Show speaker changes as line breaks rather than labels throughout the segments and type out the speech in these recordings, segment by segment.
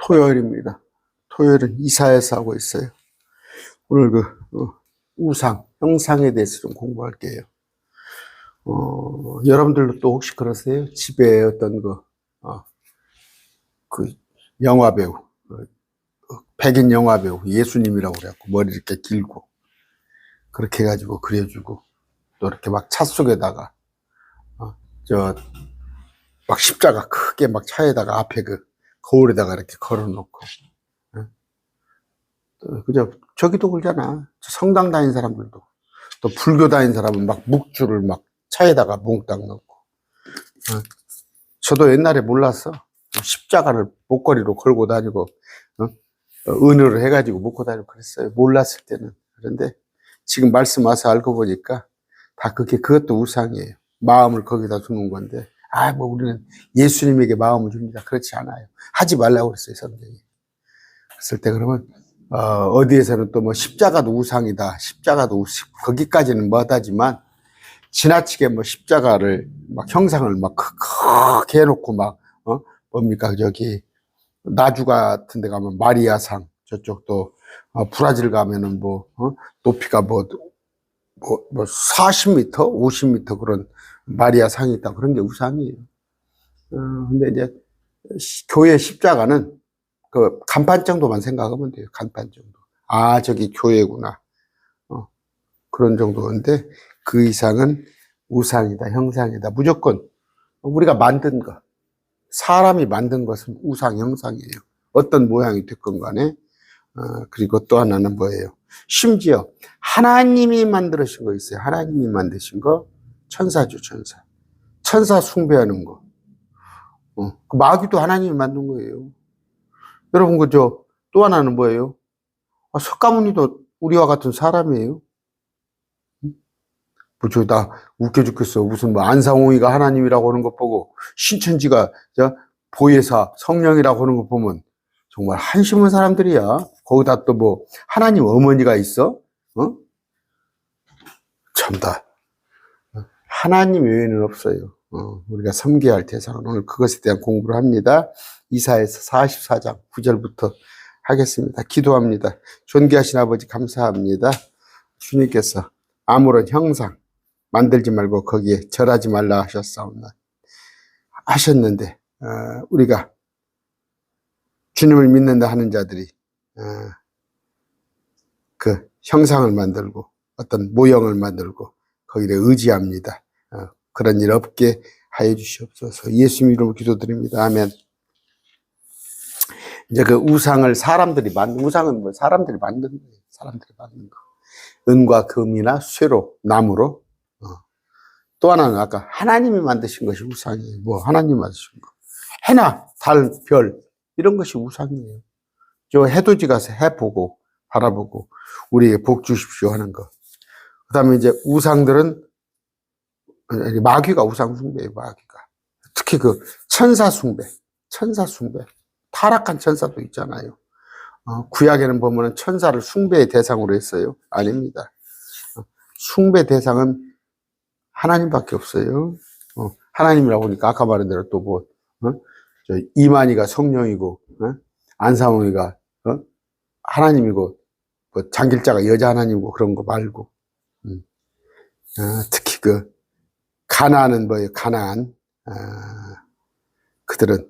토요일입니다. 토요일은 이사야서 하고 있어요. 오늘 우상, 형상에 대해서 좀 공부할게요. 여러분들도 또 혹시 그러세요? 집에 어떤 영화배우, 백인 영화배우, 예수님이라고 그래갖고 머리 이렇게 길고, 그렇게 해가지고 그려주고, 또 이렇게 막 차 속에다가, 막 십자가 크게 막 차에다가 앞에 거울에다가 이렇게 걸어놓고, 그죠? 저기도 그러잖아. 성당 다닌 사람들도. 또 불교 다닌 사람은 막 묵주를 막 차에다가 몽땅 넣고. 저도 옛날에 몰랐어. 십자가를 목걸이로 걸고 다니고, 은으로 해가지고 묶고 다니고 그랬어요. 몰랐을 때는. 그런데 지금 말씀 와서 알고 보니까 다 그것도 우상이에요. 마음을 거기다 두는 건데, 우리는 예수님에게 마음을 줍니다. 그렇지 않아요. 하지 말라고 그랬어요, 성경이. 그랬을 때 그러면, 어디에서는 또 십자가도 우상이다. 십자가도 거기까지는 못하지만, 지나치게 십자가를 형상을 크게 해놓고 뭡니까, 나주 같은 데 가면 마리아상, 저쪽도, 브라질 가면은 높이가 40m, 50m 그런 마리아상이 있다. 그런 게 우상이에요. 근데 이제, 교회 십자가는 간판 정도만 생각하면 돼요. 간판 정도. 저기 교회구나. 그런 정도인데, 그 이상은 우상이다, 형상이다. 무조건 우리가 만든 것, 사람이 만든 것은 우상, 형상이에요. 어떤 모양이 됐건 간에. 그리고 또 하나는 뭐예요? 심지어 하나님이 만드신 거 있어요. 하나님이 만드신 거, 천사죠, 천사. 천사 숭배하는 거. 마귀도 하나님이 만든 거예요. 여러분, 또 하나는 뭐예요? 석가모니도 우리와 같은 사람이에요. 나 웃겨 죽겠어. 무슨 안상홍이가 하나님이라고 하는 것 보고, 신천지가 보혜사, 성령이라고 하는 것 보면 정말 한심한 사람들이야. 거기다 또 하나님 어머니가 있어? 참다. 하나님 외에는 없어요. 우리가 섬겨야 할 대상은. 오늘 그것에 대한 공부를 합니다. 이사야서 44장 9절부터 하겠습니다. 기도합니다. 존귀하신 아버지 감사합니다. 주님께서 아무런 형상 만들지 말고 거기에 절하지 말라 하셨는데, 우리가 주님을 믿는다 하는 자들이 그 형상을 만들고 어떤 모형을 만들고 거기에 의지합니다. 그런 일 없게 하여 주시옵소서. 예수님 이름으로 기도드립니다. 아멘. 이제 그 우상을 사람들이 만든, 우상은 사람들이 만든 거예요. 사람들이 만든 거. 은과 금이나 쇠로, 나무로. 또 하나는 아까 하나님이 만드신 것이 우상이에요. 하나님이 만드신 거. 해나, 달, 별, 이런 것이 우상이에요. 해돋이 가서 해 보고, 바라보고, 우리에게 복 주십시오 하는 거. 그 다음에 이제 우상들은, 마귀가 우상 숭배예요, 마귀가. 특히 천사 숭배. 타락한 천사도 있잖아요. 구약에는 보면은 천사를 숭배의 대상으로 했어요. 아닙니다. 숭배 대상은 하나님밖에 없어요. 하나님이라고 하니까 아까 말한 대로 또 이만희가 성령이고, 안상홍이가, 하나님이고, 장길자가 여자 하나님이고 그런 거 말고. 특히 가나안은 뭐예요? 가나안. 그들은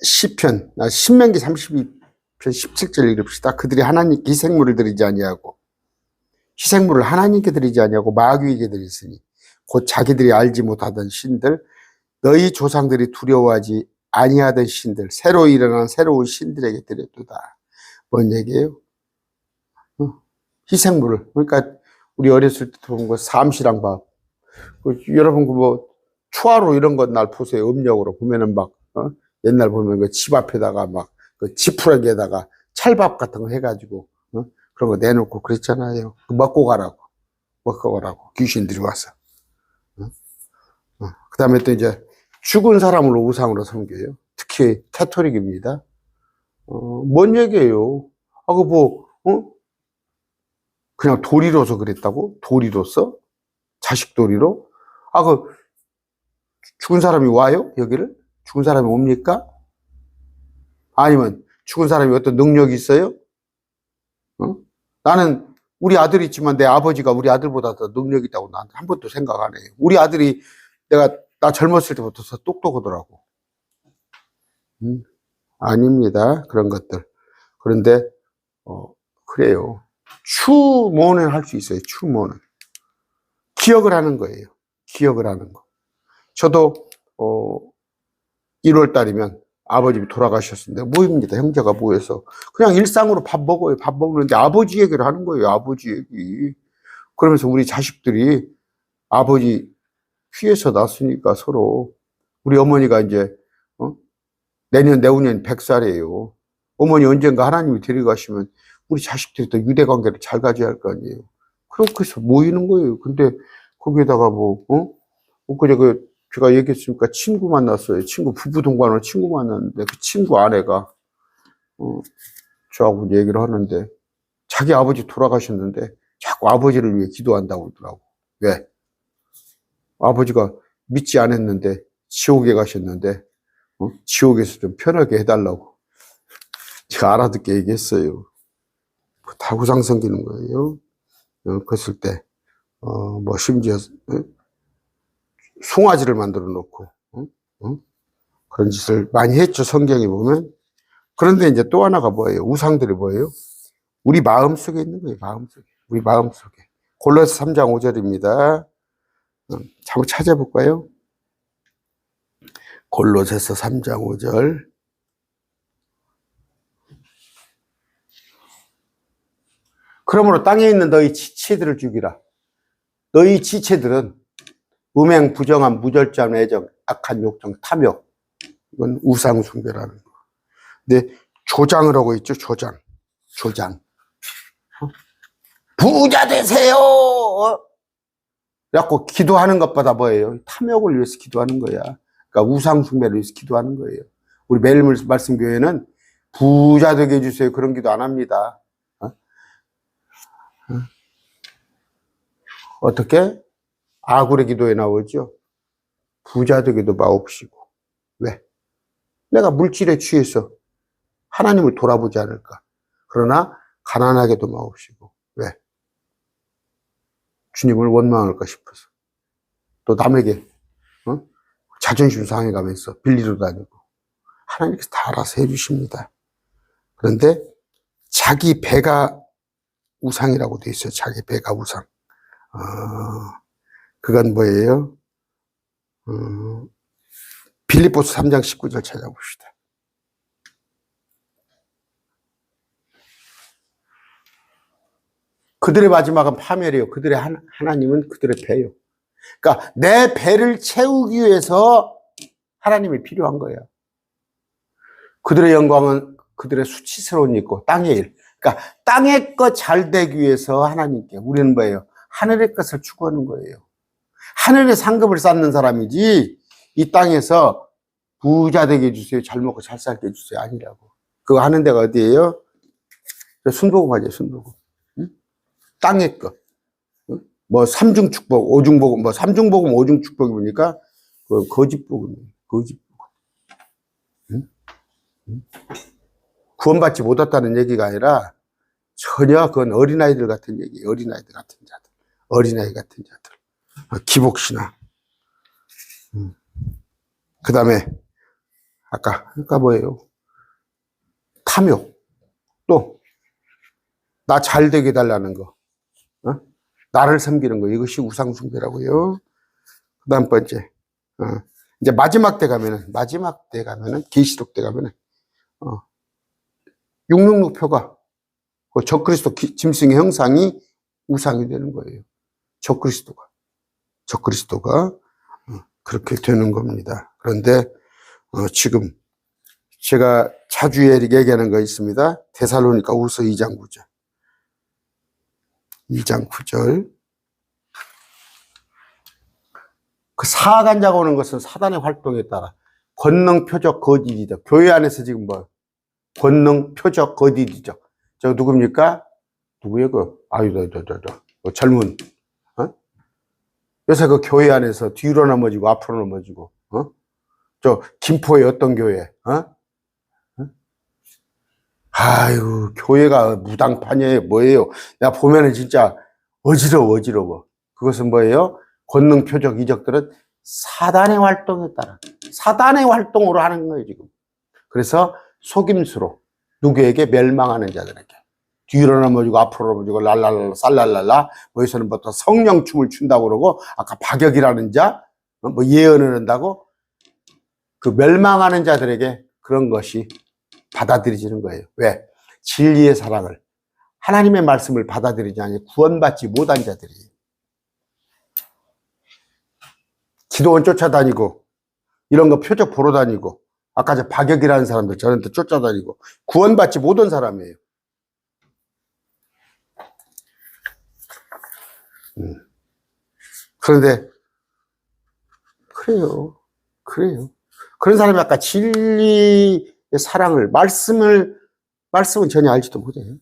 신명기 32편 17절 읽읍시다. 그들이 하나님께 희생물을 드리지 아니하고, 희생물을 하나님께 드리지 아니하고 마귀에게 드렸으니 곧 자기들이 알지 못하던 신들, 너희 조상들이 두려워하지 아니하던 신들, 새로 일어난 새로운 신들에게 드렸도다. 뭔 얘기예요? 희생물을. 그러니까 우리 어렸을 때 보면 삼시랑 밥. 여러분 추화로 이런 것 날 보세요. 음력으로 보면은 옛날 보면 집 앞에다가 지푸라기에다가 찰밥 같은 거 해가지고 그런 거 내놓고 그랬잖아요. 먹고 가라고 귀신들이 와서. 그 다음에 또 이제 죽은 사람을 우상으로 섬겨요. 특히 캐토릭입니다. 뭔 얘기예요? 그냥 도리로서 그랬다고? 도리로서? 자식 도리로? 죽은 사람이 와요? 여기를? 죽은 사람이 옵니까? 아니면 죽은 사람이 어떤 능력이 있어요? 어? 나는 우리 아들이 있지만 내 아버지가 우리 아들보다 더 능력이 있다고 나한테 한 번도 생각 안 해요. 우리 아들이 나 젊었을 때부터 똑똑하더라고. 아닙니다. 그런 것들. 그런데, 그래요. 추모는 할 수 있어요. 추모는. 기억을 하는 거예요. 기억을 하는 거. 저도, 1월 달이면 아버님이 돌아가셨는데 모입니다. 형제가 모여서. 그냥 일상으로 밥 먹어요. 밥 먹는데 아버지 얘기를 하는 거예요. 아버지 얘기. 그러면서 우리 자식들이 아버지 피해서 났으니까 서로. 우리 어머니가 이제, 내후년 100살이에요. 어머니 언젠가 하나님이 데려가시면 우리 자식들이 또 유대 관계를 잘 가져야 할 거 아니에요. 그렇게 해서 모이는 거예요. 근데 거기에다가 엊그제 제가 얘기했으니까 친구 만났어요. 부부 동반으로 친구 만났는데 그 친구 아내가, 저하고 얘기를 하는데 자기 아버지 돌아가셨는데 자꾸 아버지를 위해 기도한다고 그러더라고. 왜? 아버지가 믿지 않았는데 지옥에 가셨는데, 지옥에서 좀 편하게 해달라고. 제가 알아듣게 얘기했어요. 다 우상 섬기는 거예요. 그랬을 때, 심지어, 송아지를 만들어 놓고, 그런 짓을 많이 했죠, 성경에 보면. 그런데 이제 또 하나가 뭐예요? 우상들이 뭐예요? 우리 마음 속에 있는 거예요, 마음 속에. 우리 마음 속에. 골로새 3장 5절입니다. 한번 찾아볼까요? 골로새서 3장 5절. 그러므로 땅에 있는 너희 지체들을 죽이라. 너희 지체들은 음행, 부정함, 무절제함, 애정, 악한 욕정, 탐욕. 이건 우상 숭배라는 거. 근데 조장을 하고 있죠. 조장. 부자 되세요. 그래갖고 기도하는 것보다 뭐예요? 탐욕을 위해서 기도하는 거야. 그러니까 우상 숭배를 위해서 기도하는 거예요. 우리 매일 말씀 교회는 부자 되게 해주세요. 그런 기도 안 합니다. 어떻게? 아굴의 기도에 나오죠. 부자 되게도 마옵시고. 왜? 내가 물질에 취해서 하나님을 돌아보지 않을까. 그러나 가난하게도 마옵시고. 왜? 주님을 원망할까 싶어서. 또 남에게 자존심 상해가면서 빌리러 다니고. 하나님께서 다 알아서 해주십니다. 그런데 자기 배가 우상이라고 돼 있어요. 자기 배가 우상. 그건 뭐예요? 빌립보서 3장 19절 찾아봅시다. 그들의 마지막은 파멸이요. 그들의 하나님은 그들의 배요. 그러니까 내 배를 채우기 위해서 하나님이 필요한 거예요. 그들의 영광은 그들의 수치스러운 있고 땅의 일. 그러니까 땅의 것 잘 되기 위해서 하나님께 우리는 뭐예요? 하늘의 것을 추구하는 거예요. 하늘의 상급을 쌓는 사람이지 이 땅에서 부자 되게 해주세요. 잘 먹고 잘 살게 해주세요. 아니라고. 그거 하는 데가 어디예요? 순복음 하죠. 순복음. 땅의 것. 삼중축복, 오중복음, 삼중복음, 오중축복이 보니까 거짓복음이에요. 거짓복음. 구원받지 못했다는 얘기가 아니라 전혀 그건 어린아이들 같은 얘기예요. 어린아이들 같은 자들. 어린아이 같은 자들. 기복신앙. 그 다음에 아까 뭐예요? 탐욕. 또 나 잘 되게 해달라는 거. 나를 섬기는 거. 이것이 우상숭배라고요. 그 다음 번째. 이제 마지막 때 가면은 계시록 때 가면은 666표가 적그리스도 짐승의 형상이 우상이 되는 거예요. 적그리스도가 그렇게 되는 겁니다. 그런데 지금 제가 자주 얘기하는 거 있습니다. 데살로니가 후서 2장 9절. 2장 9절. 그 사악한자가 오는 것은 사단의 활동에 따라 권능, 표적, 거짓이죠. 교회 안에서 지금 권능, 표적, 거짓이죠. 저 누굽니까? 누구예요? 젊은, 요새 그 교회 안에서 뒤로 넘어지고 앞으로 넘어지고, 저 김포의 어떤 교회, 아유, 교회가 무당파녀예요, 뭐예요? 내가 보면은 진짜 어지러워. 그것은 뭐예요? 권능, 표적, 이적들은 사단의 활동에 따라, 사단의 활동으로 하는 거예요, 지금. 그래서 속임수로 누구에게? 멸망하는 자들에게. 뒤로 넘어지고 앞으로 넘어지고 랄랄라 쌀랄랄라 여기서는부터 성령춤을 춘다고 그러고 아까 박역이라는 자 뭐 예언을 한다고 그 멸망하는 자들에게 그런 것이 받아들여지는 거예요. 왜? 진리의 사랑을 하나님의 말씀을 받아들이지 않니 구원받지 못한 자들이 기도원 쫓아다니고 이런 거 표적 보러 다니고 아까 저 박역이라는 사람들 저한테 쫓아다니고 구원받지 못한 사람이에요. 그런데 그래요. 그런 사람이 아까 진리의 사랑을 말씀은 전혀 알지도 못해요.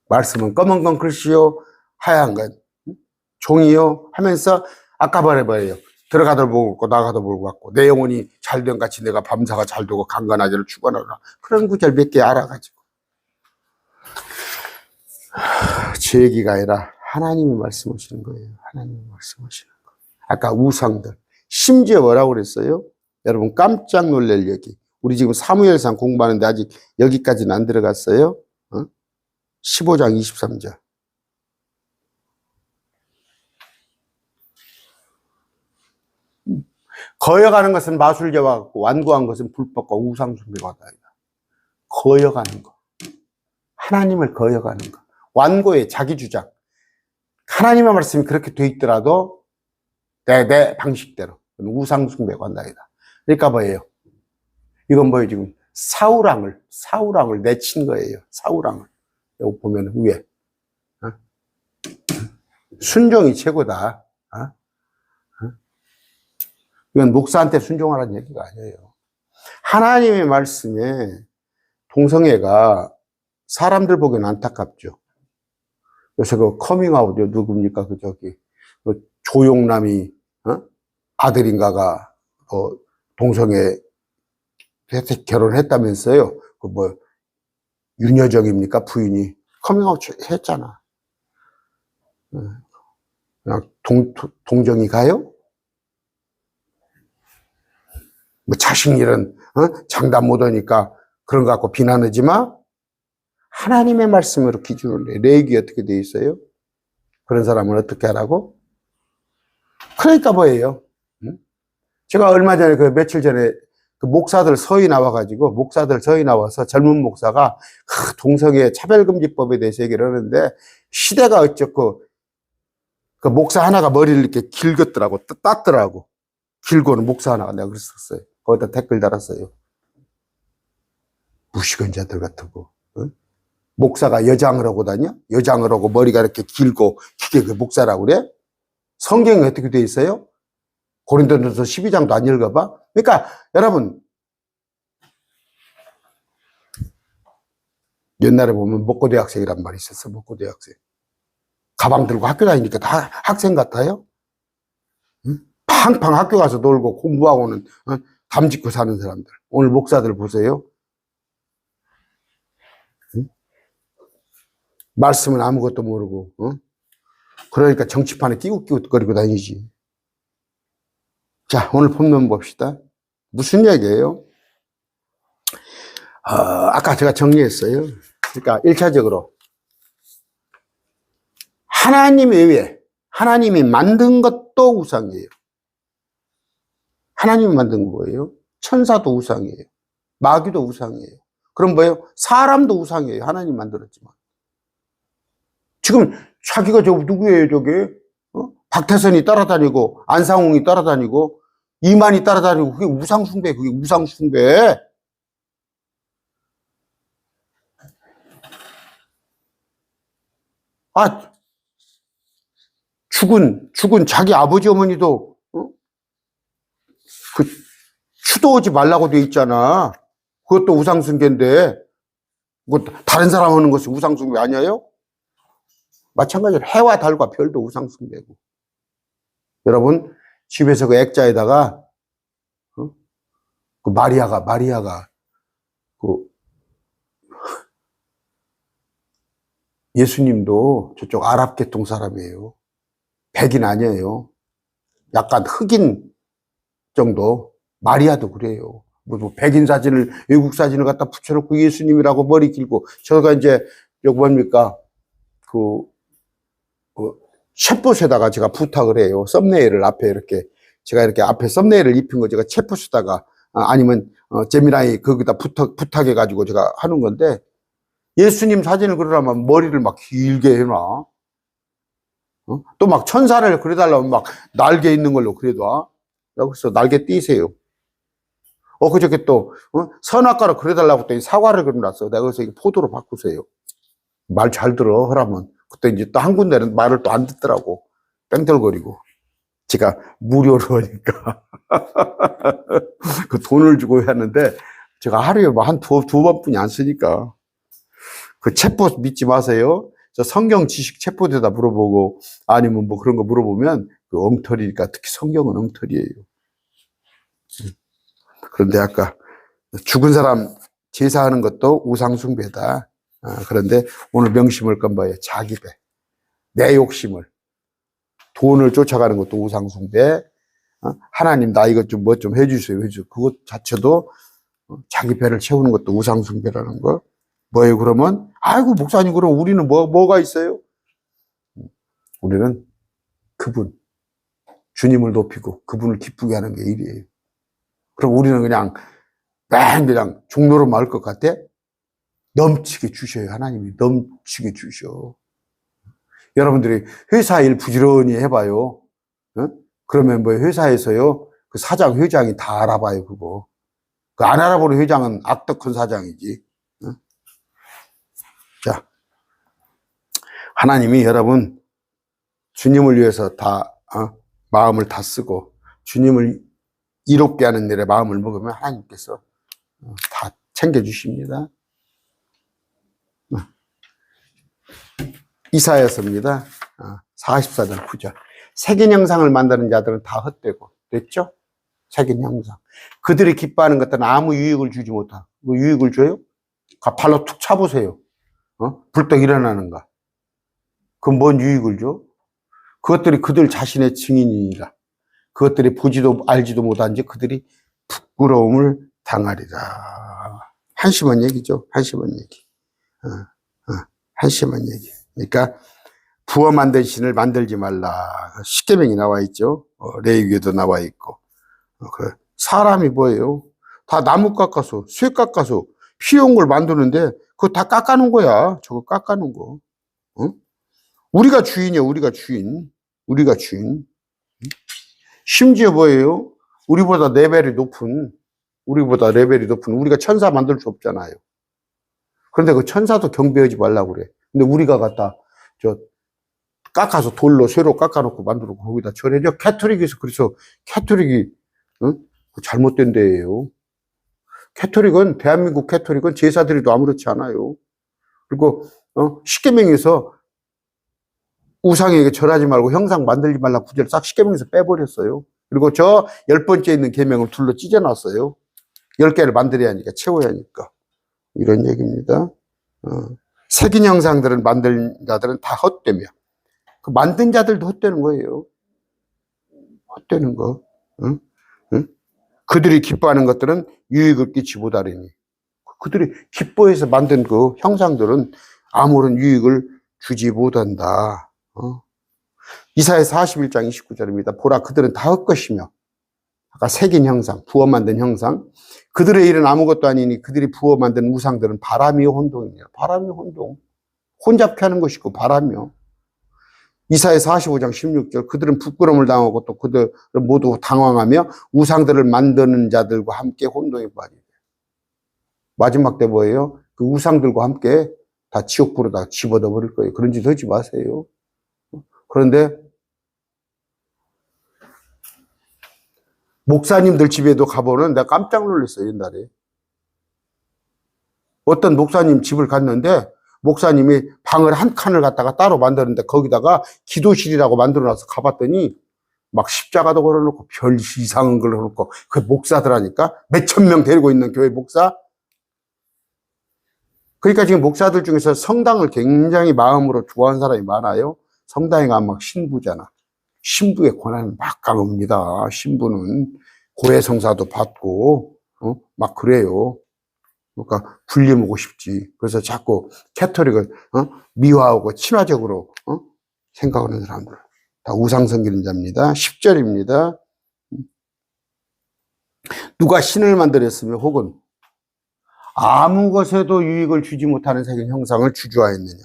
말씀은 검은 건 글씨요 하얀 건 종이요 하면서 아까 말해봐요. 들어가도 보고 나가도 보고 갖고 내 영혼이 잘된 같이 내가 밤사가 잘 되고 강건하기를 축원하라. 그런 구절 몇 개 알아가지고 제 얘기가 아니라 하나님이 말씀하시는 거예요. 하나님이 말씀하시는 거. 아까 우상들 심지어 뭐라고 그랬어요? 여러분 깜짝 놀랄 얘기. 우리 지금 사무엘상 공부하는데 아직 여기까지는 안 들어갔어요. 15장 23절. 거여가는 것은 마술제와 같고 완고한 것은 불법과 우상숭배와 같다. 거여가는 거. 하나님을 거여가는 거. 완고의 자기 주장. 하나님의 말씀이 그렇게 돼 있더라도 내 방식대로 우상숭배가 한다이다. 그러니까 뭐예요? 이건 뭐예요? 지금 사우랑을 내친 거예요. 사우랑을. 여기 보면 위에 순종이 최고다. 이건 목사한테 순종하라는 얘기가 아니에요. 하나님의 말씀에 동성애가 사람들 보기에는 안타깝죠. 요새 그 커밍아웃 누굽니까? 그 조용남이 아들인가가 동성애 결혼했다면서요. 그 윤여정입니까? 부인이 커밍아웃 했잖아. 그냥 동정이 가요? 뭐 자식 일은 장담 못하니까 그런 거 갖고 비난하지 마. 하나님의 말씀으로 기준을 내. 레위기 어떻게 돼 있어요? 그런 사람은 어떻게 하라고? 그러니까 뭐예요? 제가 얼마 전에 며칠 전에 그 목사들 서희 나와서 젊은 목사가 동성애 차별금지법에 대해서 얘기를 하는데 시대가 어쩌고 그 목사 하나가 머리를 이렇게 길었더라고 땄더라고. 길고는 목사 하나가 내가 그랬었어요. 거기다 댓글 달았어요. 무식한자들 같은 거. 목사가 여장을 하고 다녀? 여장을 하고 머리가 이렇게 길고 그게 그 목사라고 그래? 성경이 어떻게 돼 있어요? 고린도전서 12장도 안 읽어봐? 그러니까 여러분 옛날에 보면 목고대학생이란 말이 있었어. 목고대학생. 가방 들고 학교 다니니까 다 학생 같아요? 팡팡 학교 가서 놀고 공부하고는 담 짓고 사는 사람들. 오늘 목사들 보세요. 말씀은 아무것도 모르고 그러니까 정치판에 끼웃끼웃거리고 다니지. 자, 오늘 본문 봅시다. 무슨 얘기예요? 아까 제가 정리했어요. 그러니까 1차적으로 하나님 외에 하나님이 만든 것도 우상이에요. 하나님이 만든 거예요. 천사도 우상이에요. 마귀도 우상이에요. 그럼 뭐예요? 사람도 우상이에요. 하나님 만들었지만. 지금 자기가 누구예요, 저게? 박태선이 따라다니고, 안상홍이 따라다니고, 이만이 따라다니고, 그게 우상숭배, 그게 우상숭배. 죽은 자기 아버지 어머니도, 추도하지 말라고 돼 있잖아. 그것도 우상숭배인데, 다른 사람 하는 것이 우상숭배 아니에요? 마찬가지로 해와 달과 별도 우상숭배고. 여러분, 집에서 그 액자에다가, 그 마리아가, 예수님도 저쪽 아랍 계통 사람이에요. 백인 아니에요. 약간 흑인 정도. 마리아도 그래요. 뭐 백인 사진을, 외국 사진을 갖다 붙여놓고 예수님이라고 머리 길고, 저가 이제, 여기 뭡니까? 챗봇에다가 제가 부탁을 해요. 썸네일을 앞에 이렇게, 제가 이렇게 앞에 썸네일을 입힌 거 제가 챗봇에다가, 아니면, 제미나이 거기다 부탁해가지고 제가 하는 건데, 예수님 사진을 그러려면 머리를 막 길게 해놔. 또 막 천사를 그려달라면 막 날개 있는 걸로 그려둬. 여기서 날개 띄세요. 그저께 또, 선악과를 그려달라고 했더니 사과를 그려놨어. 내가 그래서 포도로 바꾸세요. 말 잘 들어, 하라면. 그때 이제 또 한 군데는 말을 또 안 듣더라고. 뺑떨거리고. 제가 무료로 하니까. 그 돈을 주고 했는데, 제가 하루에 뭐 한 두 번뿐이 안 쓰니까. 그 챗봇 믿지 마세요. 저 성경 지식 챗봇에다 물어보고, 아니면 뭐 그런 거 물어보면, 그 엉터리니까, 특히 성경은 엉터리예요. 그런데 아까 죽은 사람 제사하는 것도 우상숭배다. 그런데 오늘 명심할 건 뭐예요? 자기배. 내 욕심을. 돈을 쫓아가는 것도 우상숭배. 하나님 나 이것 좀 뭐 좀 해주세요. 그것 자체도 자기 배를 채우는 것도 우상숭배라는 거. 뭐예요 그러면? 아이고 목사님 그럼 우리는 뭐가 있어요? 우리는 그분. 주님을 높이고 그분을 기쁘게 하는 게 일이에요. 그럼 우리는 그냥 종로로 마을 것 같아? 넘치게 주셔요. 하나님이 넘치게 주셔. 여러분들이 회사 일 부지런히 해봐요. 그러면 뭐 회사에서요, 그 사장, 회장이 다 알아봐요, 그거. 그 안 알아보는 회장은 악덕한 사장이지. 자, 하나님이 여러분, 주님을 위해서 다, 마음을 다 쓰고, 주님을 이롭게 하는 일에 마음을 먹으면 하나님께서 다 챙겨주십니다. 이사야서입니다. 44장 9절. 새긴 형상을 만드는 자들은 다 헛되고, 됐죠? 새긴 형상. 그들이 기뻐하는 것들은 아무 유익을 주지 못하고, 뭐 유익을 줘요? 발로 툭 차보세요. 불떡 일어나는가? 그건 뭔 유익을 줘? 그것들이 그들 자신의 증인이니라. 그것들이 보지도 알지도 못한지 그들이 부끄러움을 당하리라. 한심한 얘기죠. 한심한 얘기. 한심한 얘기. 그러니까 부어 만든 신을 만들지 말라. 십계명이 나와 있죠. 레위기에도 나와 있고. 사람이 뭐예요? 다 나무 깎아서, 쇠 깎아서 필요한 걸 만드는데 그거 다 깎아놓은 거야. 저거 깎아놓은 거. 우리가 주인이야. 우리가 주인. 우리가 주인. 심지어 뭐예요? 우리보다 레벨이 높은 우리가 천사 만들 수 없잖아요. 그런데 그 천사도 경배하지 말라고 그래. 근데 우리가 갖다 깎아서 돌로 쇠로 깎아놓고 만들고 거기다 절해줘. 캐토릭에서 그래서 캐토릭이 잘못된 데예요. 캐토릭은 대한민국 캐토릭은 제사드리도 아무렇지 않아요. 그리고 십계명에서 우상에게 절하지 말고 형상 만들지 말라 구절을 싹 십계명에서 빼버렸어요. 그리고 저 10번째 있는 계명을 둘로 찢어놨어요. 10개를 만들어야 하니까, 채워야 하니까. 이런 얘기입니다. 새긴 형상들은 만든 자들은 다 헛되며, 그 만든 자들도 헛되는 거예요. 헛되는 거. 그들이 기뻐하는 것들은 유익을 끼치 못하리니. 그들이 기뻐해서 만든 그 형상들은 아무런 유익을 주지 못한다. 이사야 41장 29절입니다. 보라, 그들은 다 헛것이며, 아까 새긴 형상, 부어 만든 형상, 그들의 일은 아무것도 아니니 그들이 부어 만든 우상들은 바람이요 혼동이니라. 바람이 혼동. 혼잡케 하는 것이고 바람이요. 이사야 45장 16절, 그들은 부끄러움을 당하고 또 그들은 모두 당황하며 우상들을 만드는 자들과 함께 혼동에 빠지게. 마지막 때 뭐예요? 그 우상들과 함께 다 지옥불로 다 집어넣어 버릴 거예요. 그런 짓 하지 마세요. 그런데 목사님들 집에도 가보는 내가 깜짝 놀랐어요, 옛날에. 어떤 목사님 집을 갔는데 목사님이 방을 한 칸을 갖다가 따로 만드는데 거기다가 기도실이라고 만들어놔서 가봤더니 막 십자가도 걸어놓고 별 이상한 걸 해놓고 그 목사들 하니까 몇천 명 데리고 있는 교회 목사 그러니까 지금 목사들 중에서 성당을 굉장히 마음으로 좋아하는 사람이 많아요. 성당에 가면 막 신부잖아. 신부의 권한을 막 강합니다. 신부는 고해성사도 받고, 막 그래요. 그러니까 군림하고 싶지. 그래서 자꾸 캐토릭을, 미화하고 친화적으로, 생각하는 사람들. 다 우상 섬기는 자입니다. 10절입니다. 누가 신을 만들었으며 혹은 아무 것에도 유익을 주지 못하는 색인 형상을 주주하였느냐,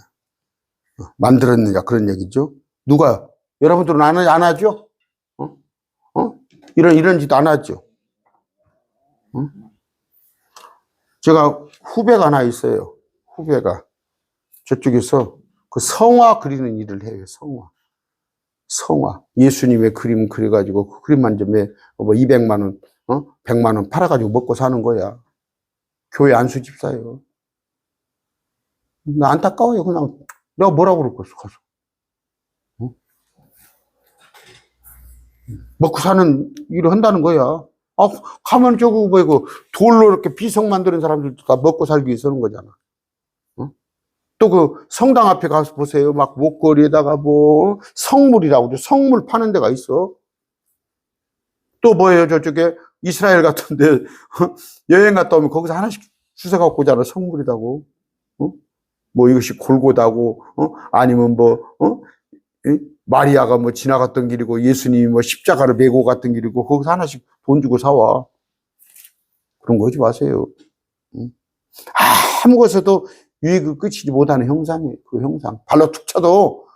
만들었느냐, 그런 얘기죠. 누가, 여러분들은 안 하죠? 이런 짓 안 하죠. 제가 후배가 하나 있어요. 후배가 저쪽에서 그 성화 그리는 일을 해요. 성화. 예수님의 그림 그려가지고 그 그림 한 점에 뭐 200만 원, 100만 원 팔아가지고 먹고 사는 거야. 교회 안수 집사예요. 나 안타까워요. 그냥 내가 뭐라고 그럴까 가서. 먹고 사는 일을 한다는 거야. 가면 저거 뭐고 돌로 이렇게 비석 만드는 사람들도 다 먹고 살기 위해서 하는 거잖아. 또 그 성당 앞에 가서 보세요. 막 목걸이에다가 뭐 성물이라고 성물 파는 데가 있어. 또 뭐예요? 저쪽에 이스라엘 같은데 여행 갔다 오면 거기서 하나씩 주워 갖고 오잖아. 성물이라고. 뭐 이것이 골고다고, 아니면 뭐, 마리아가 뭐 지나갔던 길이고 예수님이 뭐 십자가를 메고 갔던 길이고 거기서 하나씩 돈 주고 사와. 그런 거 하지 마세요. 아무 것에도 유익을 끼치지 못하는 형상이에요. 그 형상. 발로 툭 쳐도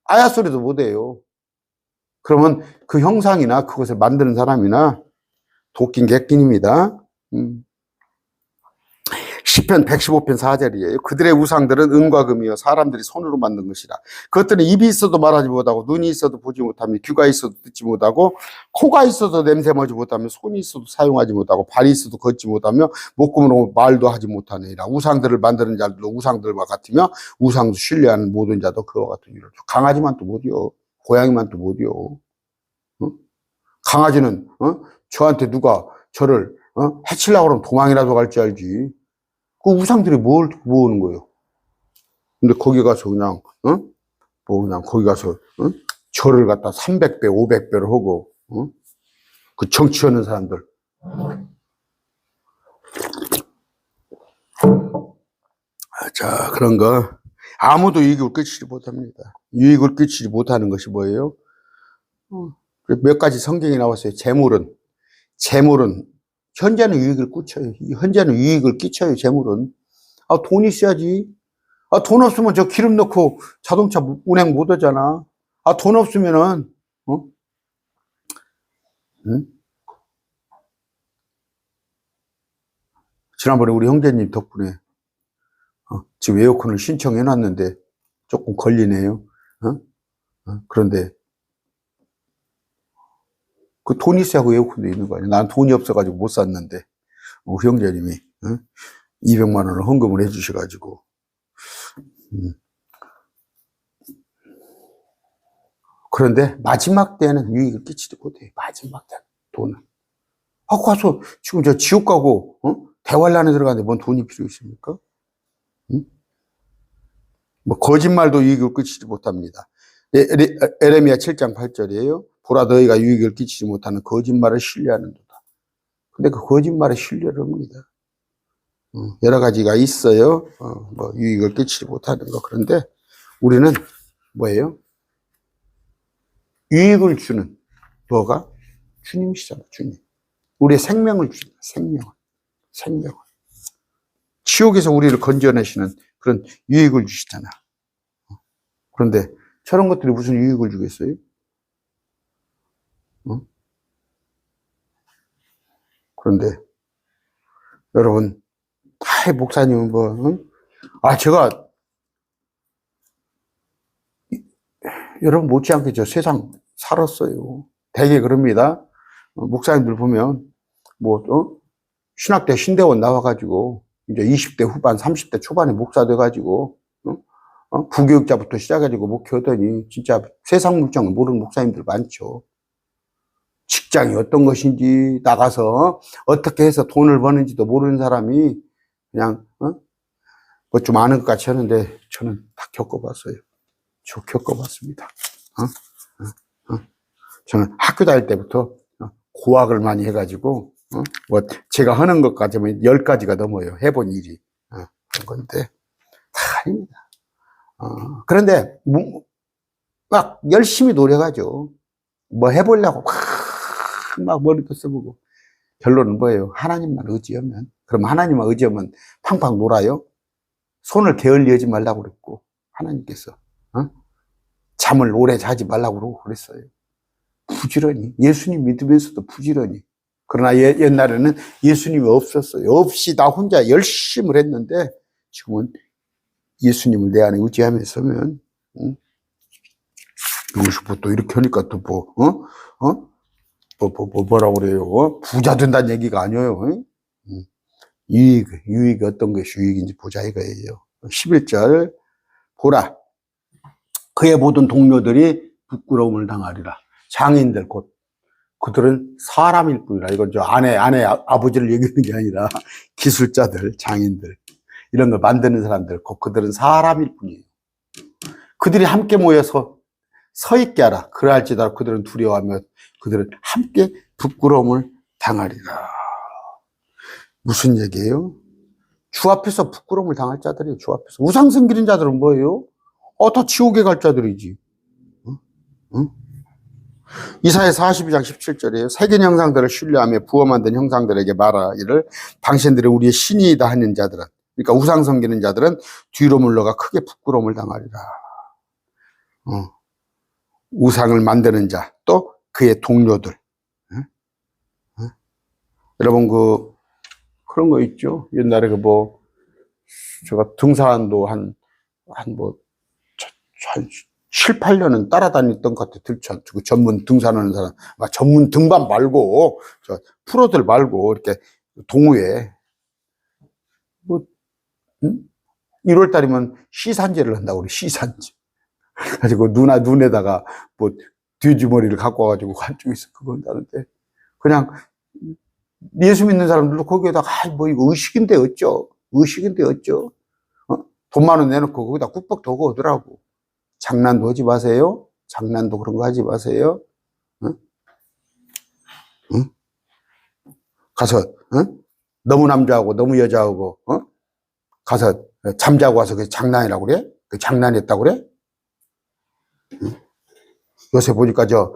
아야 소리도 못해요. 그러면 그 형상이나 그것을 만드는 사람이나 도끼인 객긴입니다. 시편 115편 4절이에요. 그들의 우상들은 은과 금이요 사람들이 손으로 만든 것이라. 그것들은 입이 있어도 말하지 못하고 눈이 있어도 보지 못하며 귀가 있어도 듣지 못하고 코가 있어도 냄새 맡지 못하며 손이 있어도 사용하지 못하고 발이 있어도 걷지 못하며 목구멍으로 말도 하지 못하느니라. 우상들을 만드는 자들도 우상들과 같으며 우상도 신뢰하는 모든 자도 그와 같은 일을. 강아지만 또 못이요. 고양이만 또 못이요. 강아지는 저한테 누가 저를 해치려고 그러면 도망이라도 갈지 알지. 그 우상들이 뭘 모으는 거예요. 근데 거기 가서 그냥, 그냥 거기 가서, 절을 갖다 300배, 500배로 하고, 그 정치하는 사람들. 자, 그런 거. 아무도 유익을 끼치지 못합니다. 유익을 끼치지 못하는 것이 뭐예요? 몇 가지 성경이 나왔어요. 재물은 현재는 유익을 끼쳐요. 현재는 유익을 끼쳐요, 재물은. 돈 있어야지. 돈 없으면 저 기름 넣고 자동차 운행 못 하잖아. 돈 없으면은, 응? 지난번에 우리 형제님 덕분에, 지금 에어컨을 신청해 놨는데 조금 걸리네요. 그런데, 그 돈 있어야 그 에어컨도 있는 거 아니야. 난 돈이 없어가지고 못 샀는데, 우리 형제님이, 200만 원을 헌금을 해 주셔가지고, 그런데 마지막 때는 유익을 끼치지 못해요. 마지막 때 돈은. 가서 지금 저 지옥 가고 대환란에 들어가는데 뭔 돈이 필요 있습니까? 뭐 거짓말도 유익을 끼치지 못합니다. 에레미야 7장 8절이에요. 보라 너희가 유익을 끼치지 못하는 거짓말을 신뢰하는도다. 근데 그 거짓말에 신뢰를 합니다. 여러 가지가 있어요. 뭐 유익을 끼치지 못하는 거. 그런데 우리는 뭐예요? 유익을 주는 뭐가? 주님이시잖아, 주님. 우리의 생명을 주는 생명을. 지옥에서 우리를 건져내시는 그런 유익을 주시잖아. 그런데 저런 것들이 무슨 유익을 주겠어요? 그런데 여러분, 목사님은 뭐, 제가 여러분 못지않게 저 세상 살았어요. 되게 그럽니다. 목사님들 보면 뭐 신학대 신대원 나와가지고 이제 20대 후반, 30대 초반에 목사 돼가지고 부교육자부터 시작해가지고 목회하더니 진짜 세상 물정을 모르는 목사님들 많죠. 직장이 어떤 것인지 나가서 어떻게 해서 돈을 버는지도 모르는 사람이 그냥 뭐 좀 아는 것 같이 하는데 저는 다 겪어봤어요. 저 겪어봤습니다. 저는 학교 다닐 때부터 고학을 많이 해가지고 뭐 제가 하는 것까지는 10가지가 넘어요. 해본 일이. 그런 건데 다 아닙니다. 그런데 막 열심히 노력하죠. 뭐 해보려고 막 머리도 써보고 결론은 뭐예요? 하나님만 의지하면. 그럼 하나님만 의지하면 팡팡 놀아요? 손을 게을리하지 말라고 그랬고 하나님께서 잠을 오래 자지 말라고 그랬어요. 부지런히 예수님 믿으면서도 부지런히. 그러나 옛날에는 예수님이 없었어요. 없이 나 혼자 열심을 했는데 지금은 예수님을 내 안에 의지하며 서면 여기서 또 이렇게 하니까 또 뭐라고 그래요? 부자 된다는 얘기가 아니에요. 유익이 어떤 것이 유익인지 보자 이거예요. 11절 보라 그의 모든 동료들이 부끄러움을 당하리라. 장인들 곧 그들은 사람일 뿐이라. 이건 저 아내 아버지를 얘기하는 게 아니라 기술자들, 장인들 이런 걸 만드는 사람들 곧 그들은 사람일 뿐이에요. 그들이 함께 모여서 서 있게 하라. 그러할지라도 그들은 두려워하며 그들은 함께 부끄러움을 당하리라. 무슨 얘기예요? 주 앞에서 부끄러움을 당할 자들이에요. 주 앞에서. 우상 섬기는 자들은 뭐예요? 다 지옥에 갈 자들이지. 이사야 42장 17절이에요. 새긴 형상들을 신뢰하며 부어 만든 형상들에게 말하기를 당신들이 우리의 신이다 하는 자들은, 그러니까 우상 섬기는 자들은 뒤로 물러가 크게 부끄러움을 당하리라. 우상을 만드는 자, 또 그의 동료들. 여러분 그런 거 있죠. 옛날에 제가 등산도 한 7, 8년은 따라다녔던 것 같아요. 들천. 전문 등산하는 사람. 전문 등반 말고, 프로들 말고, 이렇게 동호회. 1월달이면 시산제를 한다고 그래, 시산제. 가지고 눈에다가 뒤주머니를 갖고 와가지고 한쪽에서 그거 한다는데. 그냥 예수 믿는 사람들도 거기에다가, 이거 의식인데 어쩌? 의식인데 어쩌? 돈 많은 내놓고 거기다 꾹뻑 더고 오더라고. 장난도 하지 마세요. 장난도 그런 거 하지 마세요. 가서, 너무 남자하고 너무 여자하고, 가서 잠자고 와서 그게 장난이라고 그래? 그 장난했다고 그래? 요새 보니까 저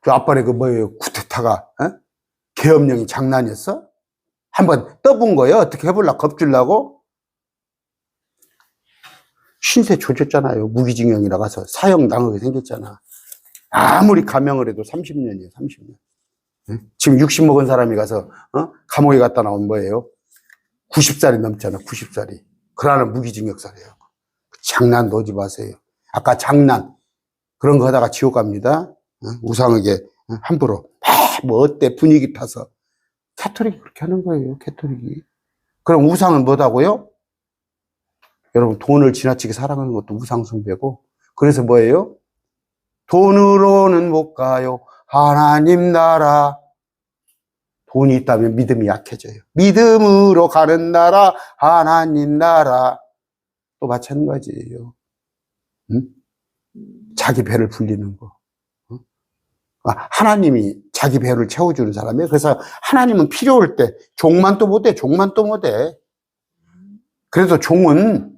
앞발에 쿠데타가, 계엄령이 장난이었어? 한번 떠본 거예요? 어떻게 해보려고? 겁주려고? 신세 조졌잖아요. 무기징역이라 가서 사형 당하게 생겼잖아. 아무리 감형을 해도 30년이에요, 30년. 지금 60 먹은 사람이 가서, 감옥에 갔다 나온 뭐예요? 90살이 넘잖아, 90살이. 그러나 무기징역살이에요. 장난도 하지 마세요. 아까 장난, 그런 거 하다가 지옥 갑니다. 우상에게 함부로. 어때? 분위기 타서. 캐토릭이 그렇게 하는 거예요, 캐토릭이. 그럼 우상은 뭐다고요? 여러분, 돈을 지나치게 사랑하는 것도 우상숭배고, 그래서 뭐예요? 돈으로는 못 가요. 하나님 나라. 돈이 있다면 믿음이 약해져요. 믿음으로 가는 나라, 하나님 나라. 또 마찬가지예요. 자기 배를 불리는 거. 하나님이 자기 배를 채워주는 사람이에요. 그래서 하나님은 필요할 때 종만 또 못해, 종만 또 못해. 그래도 종은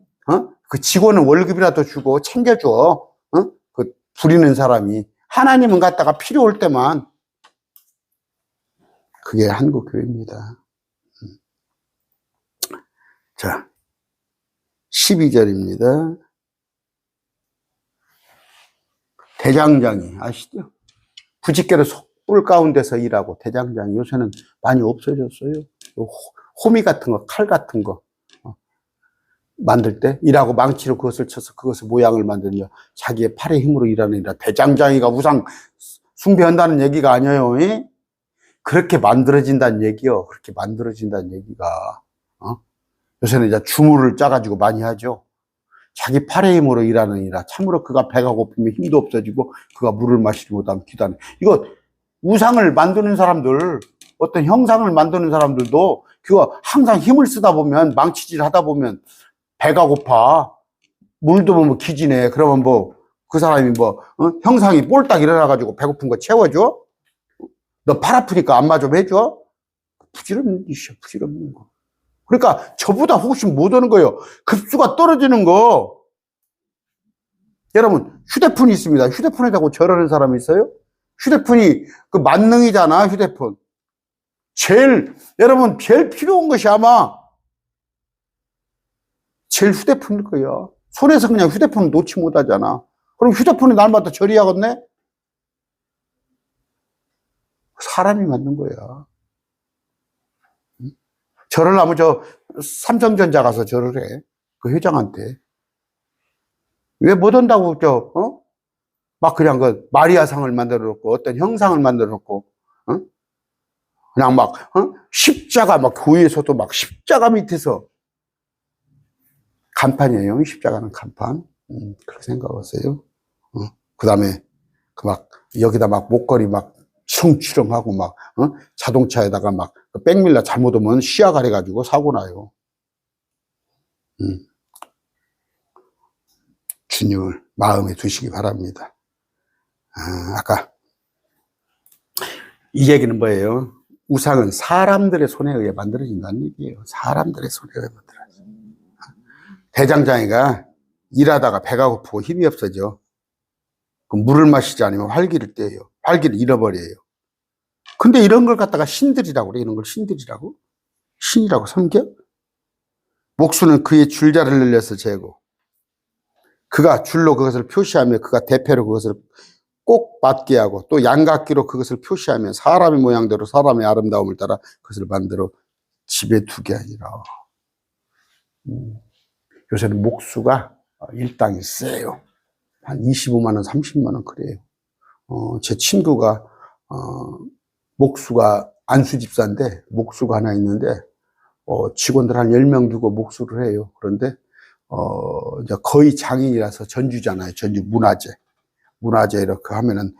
그 직원은 월급이라도 주고 챙겨줘. 그 부리는 사람이. 하나님은 갖다가 필요할 때만. 그게 한국 교회입니다. 자, 12절입니다. 대장장이 아시죠? 부직계로 뿔 가운데서 일하고 대장장이 요새는 많이 없어졌어요. 호미 같은 거, 칼 같은 거 만들 때 일하고 망치로 그것을 쳐서 그것을 모양을 만드냐. 자기의 팔의 힘으로 일하는 일이라. 대장장이가 우상 숭배한다는 얘기가 아니에요. 그렇게 만들어진다는 얘기요. 그렇게 만들어진다는 얘기가. 요새는 이제 주물을 짜가지고 많이 하죠. 자기 팔의 힘으로 일하는 일이라. 참으로 그가 배가 고프면 힘도 없어지고 그가 물을 마시지 못하면 기도하는. 이거 우상을 만드는 사람들 어떤 형상을 만드는 사람들도 그거 항상 힘을 쓰다 보면, 망치질 하다 보면 배가 고파. 물도 뭐 기지네. 그러면 뭐 그 사람이 뭐 형상이 볼딱 일어나가지고 배고픈 거 채워줘? 너 팔 아프니까 안마 좀 해줘? 부질없는 짓이야, 부질없는 거. 그러니까 저보다 훨씬 못 오는 거예요. 급수가 떨어지는 거. 여러분, 휴대폰이 있습니다. 휴대폰에다가 저러는 사람이 있어요? 휴대폰이 그 만능이잖아, 휴대폰. 여러분, 제일 필요한 것이 아마 제일 휴대폰일 거예요. 손에서 그냥 휴대폰을 놓지 못하잖아. 그럼 휴대폰이 날마다 절이하겠네? 사람이 만든 거야. 절을 하면 삼성전자 가서 절을 해. 그 회장한테. 왜 못 온다고, 막 그냥 마리아상을 만들어 놓고, 어떤 형상을 만들어 놓고, 그냥 막, 십자가 막 교회에서도 막 십자가 밑에서 간판이에요. 십자가는 간판. 그렇게 생각하세요. 그 다음에 여기다 막 목걸이 막 충치렁하고 막, 자동차에다가 막 백밀라 잘못 오면 시야가 해가지고 사고 나요. 주님을 마음에 두시기 바랍니다. 아까 이 얘기는 뭐예요? 우상은 사람들의 손에 의해 만들어진다는 얘기예요. 사람들의 손에 의해 만들어져. 대장장이가 일하다가 배가 고프고 힘이 없어져. 그럼 물을 마시지 않으면 활기를 떼요. 활기를 잃어버려요. 근데 이런 걸 갖다가 신들이라고 그래. 이런 걸 신들이라고? 신이라고 섬겨? 목수는 그의 줄자를 늘려서 재고, 그가 줄로 그것을 표시하며 그가 대패로 그것을 꼭 맞게 하고, 또 양각기로 그것을 표시하며 사람의 모양대로 사람의 아름다움을 따라 그것을 만들어 집에 두게 하니라. 요새는 목수가 일당이 세요. 한 25만 원, 30만 원 그래요. 제 친구가 목수가 안수 집사인데, 목수가 하나 있는데 직원들 한 10명 두고 목수를 해요. 그런데 이제 거의 장인이라서 전주잖아요. 전주 문화재 이렇게 하면은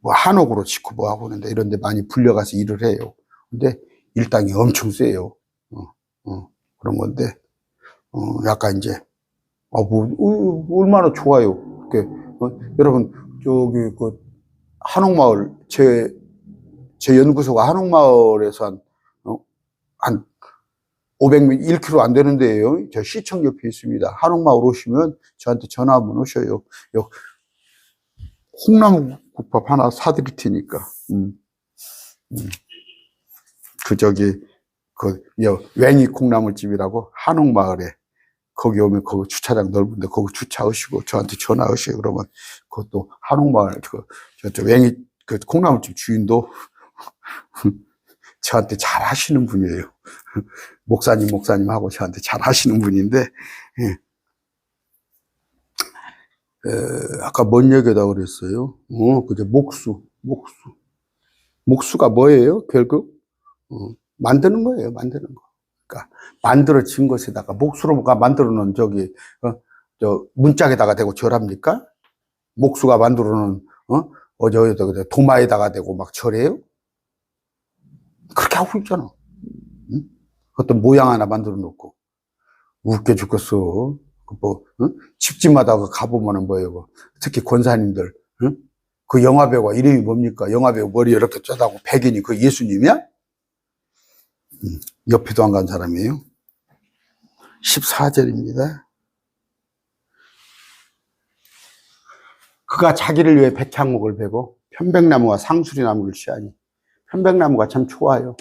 뭐 한옥으로 짓고 뭐 하고 하는데, 이런 데 많이 불려가서 일을 해요. 근데 일당이 엄청 세요. 그런 건데 약간 이제 얼마나 좋아요. 여러분, 저기 한옥마을, 제 연구소가 한옥마을에서 한 500m, 1km 안 되는 데예요. 저 시청 옆에 있습니다. 한옥마을 오시면 저한테 전화 한번 오셔요. 콩나물 국밥 하나 사드릴 테니까. 웽이 콩나물집이라고 한옥마을에, 거기 오면 거기 주차장 넓은데 거기 주차하시고 저한테 전화하시고, 그러면 그것도 한옥마을 웽이 콩나물집 주인도 저한테 잘 하시는 분이에요. 목사님하고 저한테 잘 하시는 분인데, 아까 뭔 얘기다 그랬어요? 그죠. 목수가 뭐예요? 결국, 만드는 거예요. 만드는 거. 그러니까, 만들어진 것에다가, 목수로가 만들어 놓은 문짝에다가 대고 절합니까? 목수가 만들어 놓은, 도마에다가 대고 막 절해요? 그렇게 하고 있잖아. 어떤 모양 하나 만들어 놓고. 웃겨 죽겠어. 집집마다 가보면은 뭐예요. 특히 권사님들, 그 영화배우가 이름이 뭡니까? 영화배우 머리 이렇게 쩌다고 백인이 그 예수님이야? 옆에도 안 간 사람이에요. 14절입니다. 그가 자기를 위해 백향목을 베고 편백나무와 상수리나무를 취하니. 편백나무가 참 좋아요.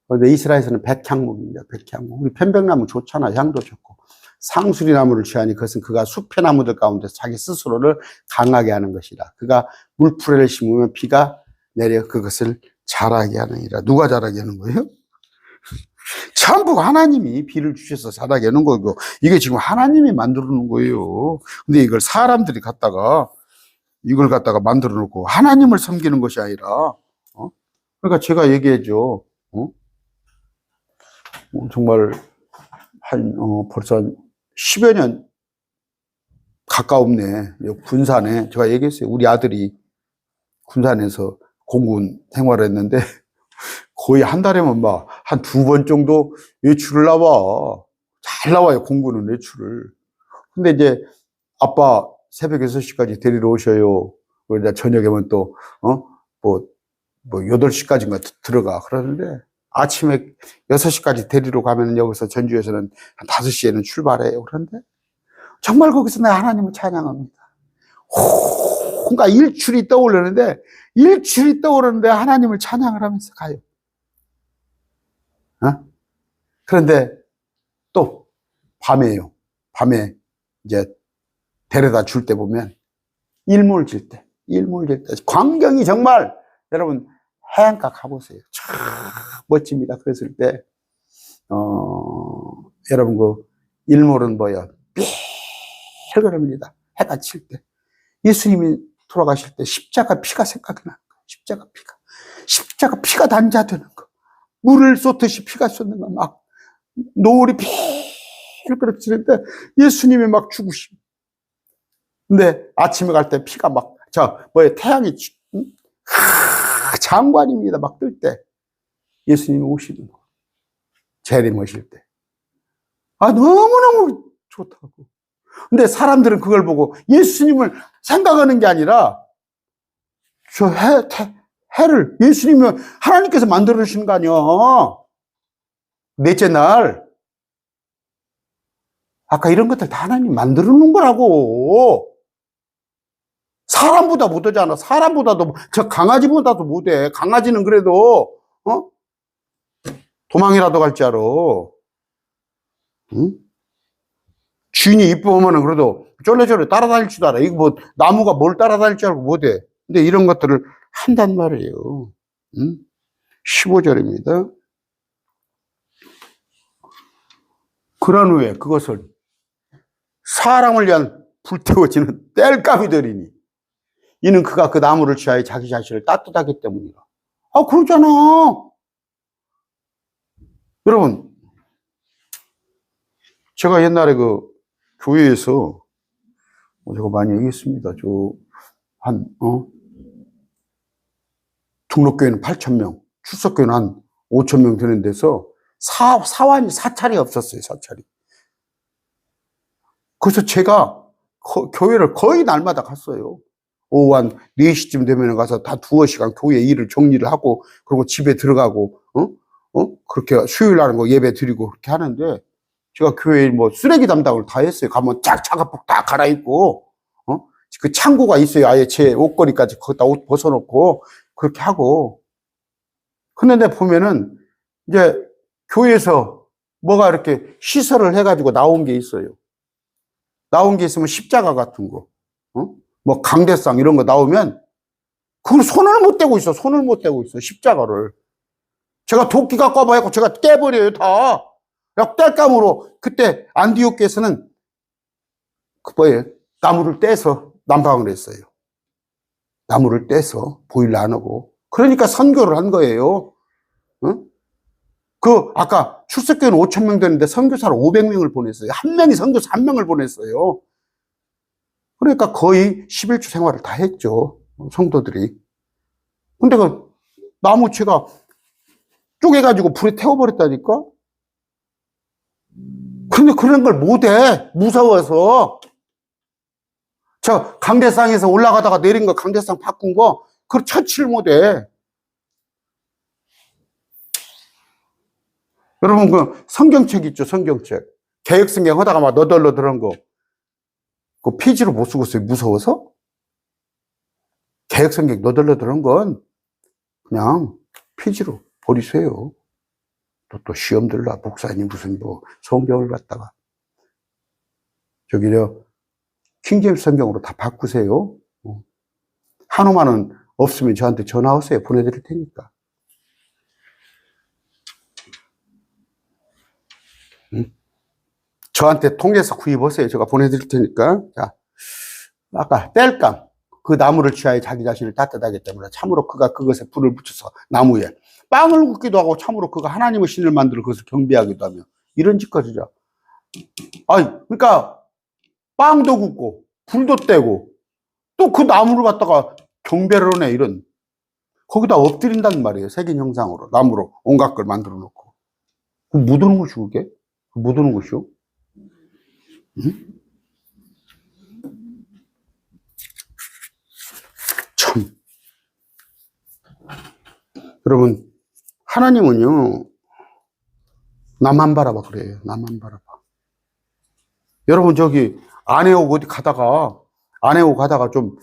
그런데 이스라엘에서는 백향목입니다. 백향목. 우리 편백나무 좋잖아. 향도 좋고. 상수리나무를 취하니 그것은 그가 숲의 나무들 가운데서 자기 스스로를 강하게 하는 것이라. 그가 물풀에를 심으면 비가 내려 그것을 자라게 하느니라. 누가 자라게 하는 거예요? 전부 하나님이 비를 주셔서 자라게 하는 거고, 이게 지금 하나님이 만들어 놓은 거예요. 근데 이걸 사람들이 이걸 갖다가 만들어 놓고 하나님을 섬기는 것이 아니라, 그러니까 제가 얘기해줘. 정말 벌써 한 10여 년 가까웠네. 군산에 제가 얘기했어요. 우리 아들이 군산에서 공군 생활을 했는데 거의 한 달에만 막 한 2번 정도 외출을 나와. 잘 나와요, 공부는 외출을. 근데 이제 아빠 새벽 6시까지 데리러 오셔요. 그러자 저녁에만 또, 뭐 8시까지인가 들어가. 그러는데 아침에 6시까지 데리러 가면 여기서 전주에서는 한 5시에는 출발해요. 그런데 정말 거기서 내가 하나님을 찬양합니다. 그러니까 일출이 떠오르는데 하나님을 찬양을 하면서 가요. 그런데 또 밤에요. 밤에 이제 데려다 줄 때 보면 일몰 질 때 광경이 정말 여러분 해안가 가보세요. 참 멋집니다. 그랬을 때 여러분 그 일몰은 뭐야? 삐그럽니다. 해가 칠 때 예수님이 돌아가실 때 십자가 피가 생각이 나는 거예요. 십자가 피가 단자되는 거. 물을 쏟듯이 피가 쏟는 거. 막 노을이 삐그럽지는데 예수님이 막 죽으시고. 근데 아침에 갈 때 피가 막 태양이 장관입니다. 막 뜰 때 예수님이 오시는 거. 재림하실 때. 너무너무 좋다고. 근데 사람들은 그걸 보고 예수님을 생각하는 게 아니라 해를 예수님이 하나님께서 만들어 주시는 거 아니야. 넷째 날. 아까 이런 것들 다 하나님 만들어 놓은 거라고. 사람보다 못하잖아. 사람보다도, 강아지보다도 못해. 강아지는 그래도, 도망이라도 갈 줄 알아. 응? 주인이 이쁘면은 그래도 쫄래쫄래 따라다닐지도 알아. 이거 나무가 뭘 따라다닐 줄 알고 못해. 근데 이런 것들을 한단 말이에요. 응? 15절입니다. 그런 후에 그것을 사람을 위한 불태워지는 땔감이 되리니 이는 그가 그 나무를 취하여 자기 자신을 따뜻하기 때문이라. 그러잖아. 여러분, 제가 옛날에 그 교회에서 제가 많이 얘기했습니다. 등록교회는 8,000명, 출석교회는 한 5,000명 되는 데서 사찰이 없었어요, 사찰이. 그래서 제가 교회를 거의 날마다 갔어요. 오후 한 4시쯤 되면 가서 다 2시간 교회 일을 정리를 하고, 그리고 집에 들어가고, 그렇게 수요일 날은 거 예배 드리고 그렇게 하는데, 제가 교회에 쓰레기 담당을 다 했어요. 가면 차가폭 다 갈아입고, 그 창고가 있어요. 아예 제 옷걸이까지 거기다 옷 벗어놓고, 그렇게 하고. 근데 보면은, 이제 교회에서 뭐가 이렇게 시설을 해가지고 나온 게 있어요. 나온 게 있으면 십자가 같은 거, 강대상 이런 거 나오면, 그걸 손을 못 대고 있어. 십자가를. 제가 도끼 갖고 와봐 해고 제가 깨버려요, 다. 땔감으로, 그때 안디옥교에서는 나무를 떼서 난방을 했어요. 나무를 떼서 보일러 안 하고. 그러니까 선교를 한 거예요. 아까 출석교회는 5,000명 되는데 선교사를 500명을 보냈어요. 한 명이 선교사 1명을 보냈어요. 그러니까 거의 11주 생활을 다 했죠. 성도들이. 근데 그 나무채가 쪼개가지고 불에 태워버렸다니까? 근데 그런 걸 못해. 무서워서. 강대상에서 올라가다가 내린 거, 강대상 바꾼 거, 그걸 처치를 못해. 여러분, 그 성경책 있죠, 성경책. 개혁성경 하다가 막 너덜너덜한 거. 그 페이지로 못 쓰고 있어요, 무서워서? 개혁성경 너덜너덜한 건 그냥 페이지로 버리세요. 또 시험 들라, 목사님 무슨 성경을 갖다가. 킹제임스 성경으로 다 바꾸세요. 한우만은 없으면 저한테 전화하세요. 보내드릴 테니까. 저한테 통해서 구입하세요. 제가 보내드릴 테니까. 자, 아까 땔감. 그 나무를 취하여 자기 자신을 따뜻하기 때문에 참으로 그가 그것에 불을 붙여서 나무에 빵을 굽기도 하고 참으로 그가 하나님의 신을 만들어 그것을 경배하기도 하며 이런 짓거리죠. 그러니까 빵도 굽고 불도 떼고 또 그 나무를 갖다가 경배를 하네 이런. 거기다 엎드린단 말이에요. 색인 형상으로. 나무로 온갖 걸 만들어 놓고. 그 못 오는 것이 그게? 못 오는 것이요? 응? 참. 여러분, 하나님은요, 나만 바라봐 그래요. 나만 바라봐. 여러분, 저기, 아내하고 어디 가다가, 아내하고 가다가 좀,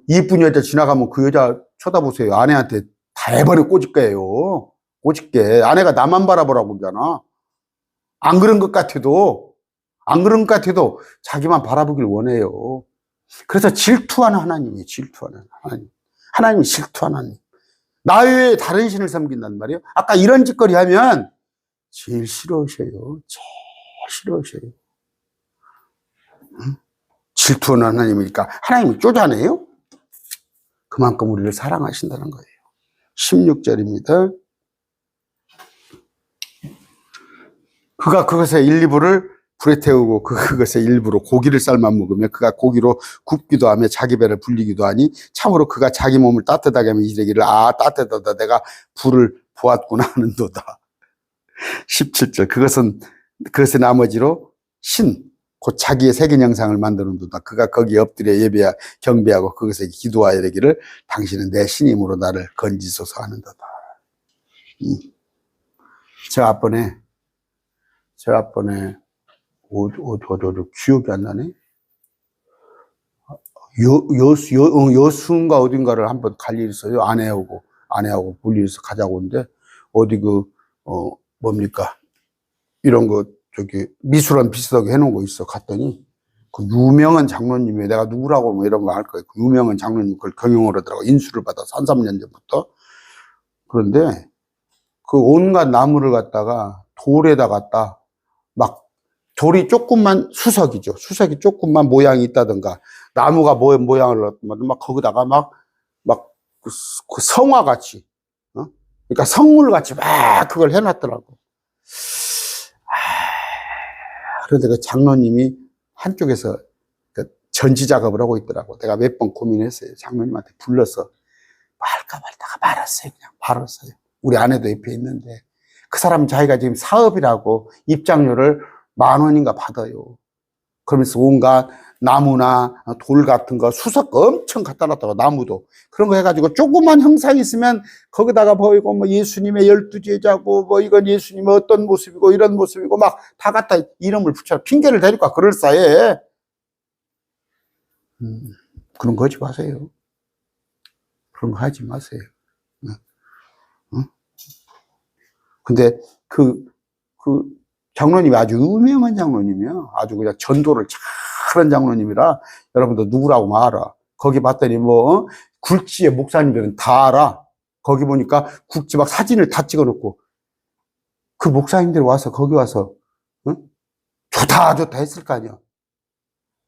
이쁜 여자 지나가면 그 여자 쳐다보세요. 아내한테 달벌이 꼬질 거예요. 꼬질게. 아내가 나만 바라보라고 그러잖아. 안 그런 것 같아도, 안 그런 것 같아도 자기만 바라보길 원해요. 그래서 질투하는 하나님이에요. 질투하는 하나님. 하나님이 질투하는 하나님. 나 외에 다른 신을 섬긴단 말이에요. 아까 이런 짓거리 하면 제일 싫어하셔요. 제일 싫어하셔요. 응? 질투하는 하나님이니까 하나님이 쪼잔해요? 그만큼 우리를 사랑하신다는 거예요. 16절입니다. 그가 그것의 일부를 불에 태우고 그것의 일부로 고기를 삶아 먹으며 그가 고기로 굽기도 하며 자기 배를 불리기도 하니 참으로 그가 자기 몸을 따뜻하게 하며 이르기를 아 따뜻하다 내가 불을 보았구나 하는도다. 17절 그것의 나머지로 곧 자기의 색인 형상을 만드는도다. 그가 거기에 엎드려 경배하고 그것에 기도하여 이르기를 당신은 내 신임으로 나를 건지소서 하는도다. 저 앞번에 기억이 안 나네. 여수인가 어딘가를 한번 갈 일이 있어요. 아내하고 분리해서 가자고 하는데, 어디 뭡니까. 이런 거, 미술원 비슷하게 해놓은 거 있어. 갔더니, 그 유명한 장로님이 내가 누구라고 뭐 이런 거 알 거예요. 그 유명한 장로님 그걸 경영을 하더라고. 인수를 받아서 한 3년 전부터. 그런데, 그 온갖 나무를 갖다가 돌에다 갖다 막 돌이 조금만 수석이 조금만 모양이 있다든가 나무가 모양을 넣으면 막 거기다가 그 성화같이 그러니까 성물같이 막 그걸 해놨더라고. 그런데 그 장로님이 한쪽에서 그 전지 작업을 하고 있더라고. 내가 몇 번 고민했어요. 장로님한테 불러서 말까 말다가 말았어요. 그냥 말았어요. 우리 아내도 옆에 있는데 그 사람 자기가 지금 사업이라고 입장료를 10,000원인가 받아요. 그러면서 온갖 나무나 돌 같은 거 수석 엄청 갖다 놨다고 나무도 그런 거 해가지고 조그만 형상이 있으면 거기다가 보이고 뭐 예수님의 12제자고 뭐 이건 예수님의 어떤 모습이고 이런 모습이고 막 다 갖다 이름을 붙여 핑계를 대니까 그럴싸해. 그런 거 하지 마세요. 그런 거 하지 마세요. 근데 그 장로님이 아주 유명한 장로님이야. 아주 그냥 전도를 잘한 장로님이라 여러분도 누구라고 알아. 거기 봤더니 굴지의 목사님들은 다 알아. 거기 보니까 국지 막 사진을 다 찍어놓고 그 목사님들이 와서 거기 와서 좋다 했을 거 아니야.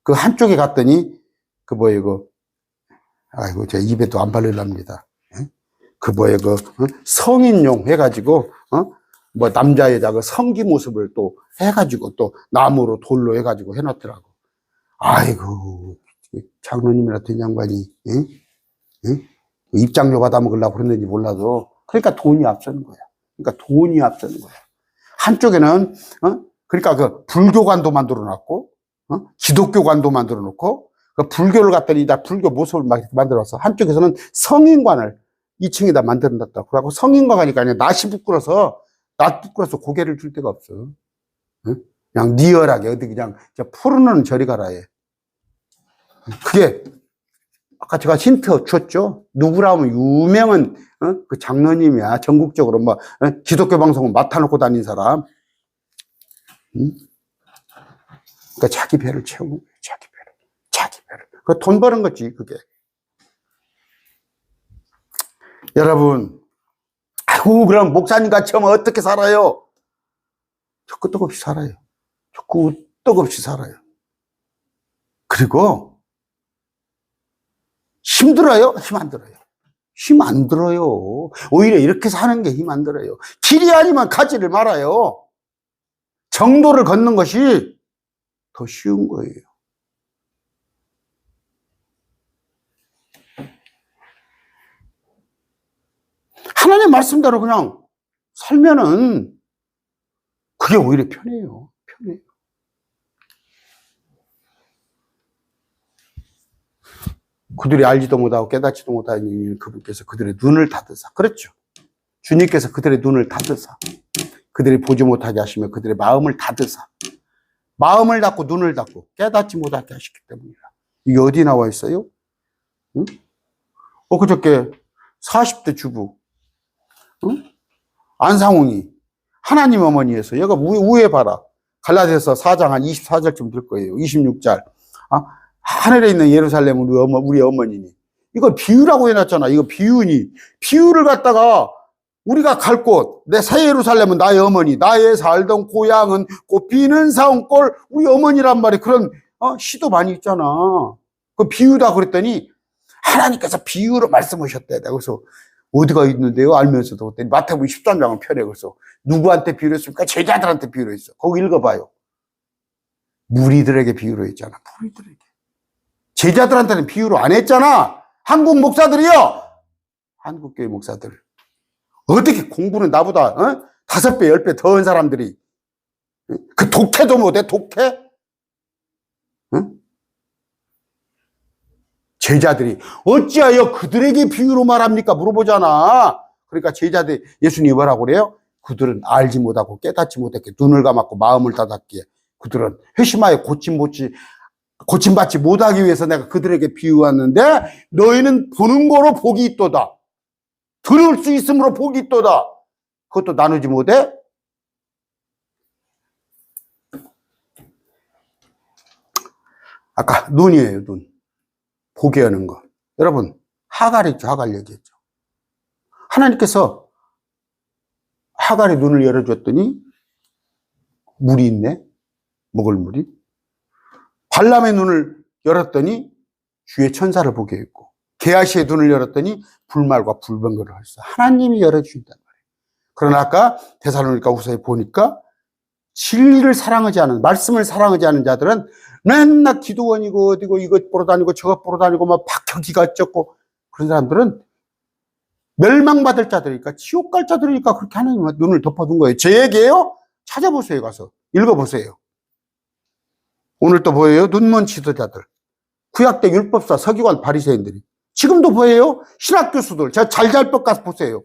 그 한쪽에 갔더니 아이고 제 입에도 안 바르랍니다. 성인용 해가지고 남자 여자 그 성기 모습을 또 해가지고 또 나무로 돌로 해가지고 해놨더라고. 아이고 장로님이라 된 양반이 입장료 받아 먹으려고 그랬는지 몰라도 그러니까 돈이 앞서는 거야. 한쪽에는 그러니까 그 불교관도 만들어 놨고 기독교관도 만들어 놓고 그 불교를 갖더니 불교 모습을 막 이렇게 만들어서 한쪽에서는 성인관을 2층에다 만들어 놨다. 그러고 성인관 가니까 그냥 낯이 부끄러서 고개를 줄 데가 없어. 그냥 리얼하게 어디 그냥 푸르는 저리 가라 해. 그게 아까 제가 힌트 줬죠. 누구라면 유명한 그 장로님이야. 전국적으로 기독교 방송을 맡아놓고 다닌 사람. 그러니까 자기 배를 채우는 거예요. 자기 배를. 그 돈 버는 거지 그게. 여러분, 아이고 그럼 목사님 같이 하면 어떻게 살아요? 저 끄떡없이 살아요. 그리고 힘들어요? 힘 안 들어요. 오히려 이렇게 사는 게 힘 안 들어요. 길이 아니면 가지를 말아요. 정도를 걷는 것이 더 쉬운 거예요. 하나님 말씀대로 그냥 살면은 그게 오히려 편해요. 편해요. 그들이 알지도 못하고 깨닫지도 못하는 그분께서 그들의 눈을 닫으사. 그렇죠. 주님께서 그들의 눈을 닫으사. 그들이 보지 못하게 하시며 그들의 마음을 닫으사. 마음을 닫고 눈을 닫고 깨닫지 못하게 하시기 때문이라. 이게 어디 나와 있어요? 응? 그저께 40대 주부, 응? 안상웅이 하나님 어머니에서 얘가 위에 봐라. 갈라디아서 4장 한 24절쯤 될 거예요. 26절. 하늘에 있는 예루살렘은 우리 어머니니. 이걸 비유라고 해놨잖아. 이거 비유니. 비유를 갖다가 우리가 갈 곳, 내 새 예루살렘은 나의 어머니, 나의 살던 고향은 꽃피는 사원골 우리 어머니란 말이 그런 시도 많이 있잖아. 그 비유다 그랬더니 하나님께서 비유로 말씀하셨대. 그래서 어디가 있는데요? 알면서도 그랬더니 마태복음 13장은 펴내. 그래서 누구한테 비유로 했습니까? 제자들한테 비유로 했어. 거기 읽어봐요. 무리들에게 비유로 했잖아. 무리들에게. 제자들한테는 비유로 안 했잖아. 한국 목사들이요. 한국교회 목사들. 어떻게 공부는 나보다 5배, 10배 더 한 사람들이 그 독해도 못해? 독해? 응? 제자들이 어찌하여 그들에게 비유로 말합니까? 물어보잖아. 그러니까 제자들이 예수님이 뭐라고 그래요? 그들은 알지 못하고 깨닫지 못했기에 눈을 감았고 마음을 닫았기에 그들은 회심하여 고침받지 못하기 위해서 내가 그들에게 비유하는데 너희는 보는 거로 복이 있도다. 들을 수 있으므로 복이 있도다. 그것도 나누지 못해? 아까 눈이에요, 눈. 보게 하는 거. 여러분, 하갈 있죠, 하갈 얘기했죠. 하나님께서 하갈의 눈을 열어줬더니 물이 있네. 먹을 물이. 발람의 눈을 열었더니 주의 천사를 보게 했고 게하시의 눈을 열었더니 불말과 불병거를 할 수. 하나님이 열어주신단 말이에요. 그러나 아까 데살로니가 후서에 보니까 진리를 사랑하지 않은, 말씀을 사랑하지 않은 자들은 맨날 기도원이고 어디고 이것 보러 다니고 저것 보러 다니고 막 박혀기가 쪘고 그런 사람들은 멸망받을 자들이니까 지옥 갈 자들이니까 그렇게 하나님 눈을 덮어둔 거예요. 제 얘기예요? 찾아보세요. 가서 읽어보세요. 오늘 또 보여요? 눈먼 지도자들, 구약대 율법사, 서기관, 바리새인들이 지금도 보여요? 신학 교수들, 제가 잘잘법 가서 보세요.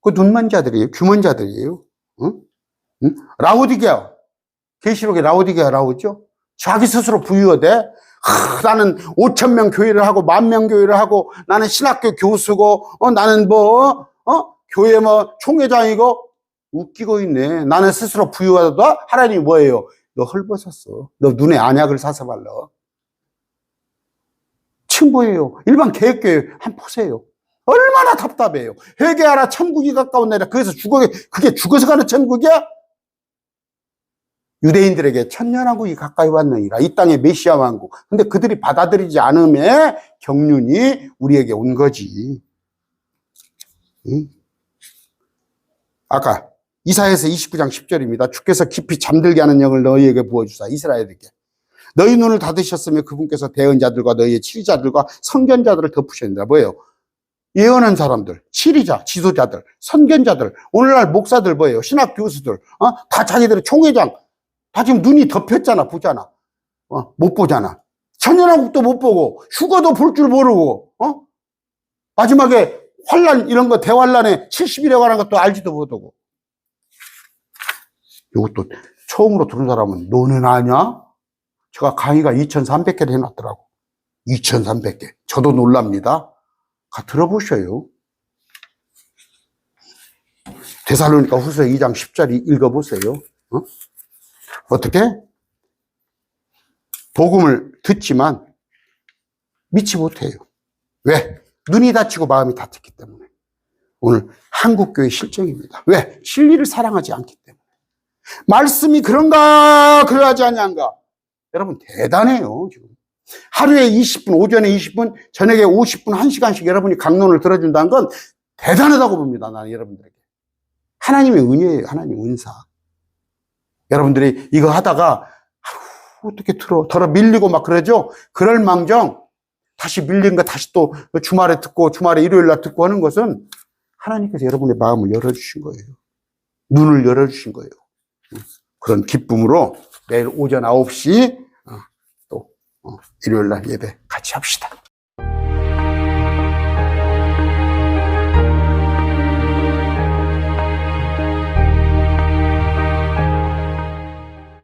그 눈먼 자들이에요. 규먼 자들이에요. 응? 응? 라오디게아, 계시록에 라오디게아 나오죠? 자기 스스로 부유하대. 나는 5,000명 교회를 하고 10,000명 교회를 하고 나는 신학교 교수고 나는 교회 총회장이고 웃기고 있네. 나는 스스로 부유하다. 하나님이 뭐예요? 너 헐벗었어. 너 눈에 안약을 사서 발라. 친구예요. 일반 개혁교회 한번 보세요. 얼마나 답답해요. 회개하라 천국이 가까운 날이라. 그래서 그게 죽어서 가는 천국이야? 유대인들에게 천년왕국이 가까이 왔느니라. 이 땅의 메시아 왕국. 근데 그들이 받아들이지 않음에 경륜이 우리에게 온 거지. 응? 아까 이사야서 29장 10절입니다. 주께서 깊이 잠들게 하는 영을 너희에게 부어주사. 이스라엘에게. 너희 눈을 닫으셨으며 그분께서 대언자들과 너희의 치리자들과 선견자들을 덮으셨느니라. 뭐예요? 예언한 사람들, 치리자, 지도자들, 선견자들, 오늘날 목사들 뭐예요? 신학 교수들, 다 자기들의 총회장, 다 지금 눈이 덮였잖아, 보잖아. 못 보잖아. 천년왕국도 못 보고, 휴거도 볼 줄 모르고, 마지막에 환란, 이런 거, 대환란에 70일에 관한 것도 알지도 못하고. 이것도 처음으로 들은 사람은, 너는 아냐? 제가 강의가 2,300개를 해놨더라고. 2,300개. 저도 놀랍니다. 가 들어보셔요. 데살로니가 후서 2장 10절 읽어보세요. 어떻게? 복음을 듣지만 믿지 못해요. 왜? 눈이 닫히고 마음이 닫혔기 때문에. 오늘 한국교회 실정입니다. 왜? 진리를 사랑하지 않기 때문에. 말씀이 그런가 그러하지 않냐인가. 여러분 대단해요. 지금 하루에 20분, 오전에 20분, 저녁에 50분, 1시간씩 여러분이 강론을 들어준다는 건 대단하다고 봅니다. 나는 여러분들에게. 하나님의 은혜예요. 하나님 은사. 여러분들이 이거 하다가 어떻게 덜어 밀리고 막 그러죠? 그럴 망정 다시 밀린 거 다시 또 주말에 듣고 주말에 일요일 날 듣고 하는 것은 하나님께서 여러분의 마음을 열어주신 거예요. 눈을 열어주신 거예요. 그런 기쁨으로 내일 오전 9시 또 일요일 날 예배 같이 합시다.